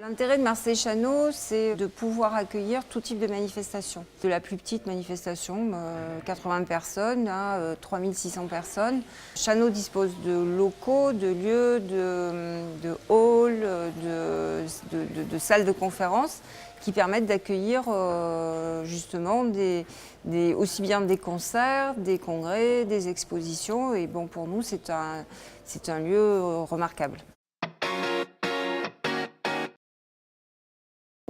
L'intérêt de Marseille-Chano, c'est de pouvoir accueillir tout type de manifestation. De la plus petite manifestation, 80 personnes à 3600 personnes. Chano dispose de locaux, de lieux, de halls, de salles de conférence qui permettent d'accueillir justement aussi bien des concerts, des congrès, des expositions. Et bon, pour nous, c'est un lieu remarquable.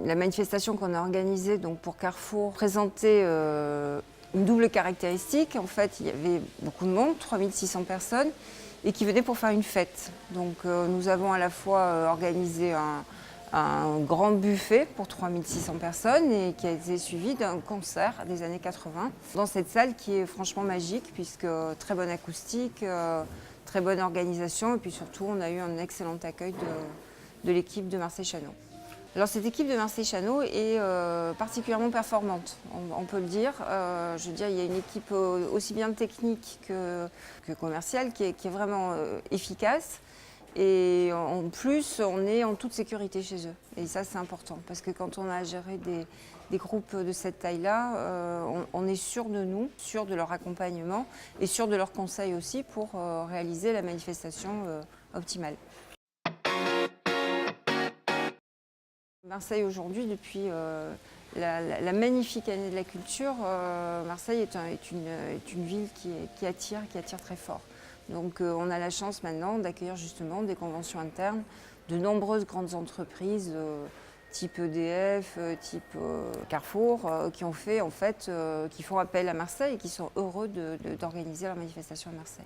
La manifestation qu'on a organisée donc, pour Carrefour présentait une double caractéristique. En fait, il y avait beaucoup de monde, 3600 personnes, et qui venaient pour faire une fête. Donc nous avons à la fois organisé un grand buffet pour 3600 personnes et qui a été suivi d'un concert des années 80 dans cette salle qui est franchement magique puisque très bonne acoustique, très bonne organisation et puis surtout on a eu un excellent accueil de l'équipe de Marseille-Chano. Alors cette équipe de Marseille-Chano est particulièrement performante, on peut le dire. Je veux dire, il y a une équipe aussi bien technique que commerciale qui est vraiment efficace. Et en plus, on est en toute sécurité chez eux. Et ça, c'est important, parce que quand on a à gérer des groupes de cette taille-là, on est sûr de nous, sûr de leur accompagnement et sûr de leurs conseils aussi pour réaliser la manifestation optimale. Marseille aujourd'hui, depuis la magnifique année de la culture, Marseille est une ville qui attire très fort. Donc on a la chance maintenant d'accueillir justement des conventions internes de nombreuses grandes entreprises type EDF, type Carrefour, qui font appel à Marseille et qui sont heureux d'organiser leur manifestation à Marseille.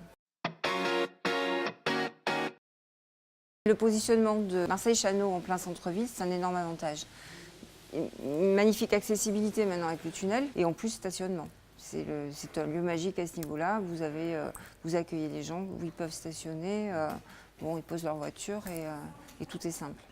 Le positionnement de Marseille-Chano en plein centre-ville, c'est un énorme avantage. Une magnifique accessibilité maintenant avec le tunnel et en plus stationnement. C'est un lieu magique à ce niveau-là. Vous accueillez les gens où ils peuvent stationner, ils posent leur voiture et tout est simple.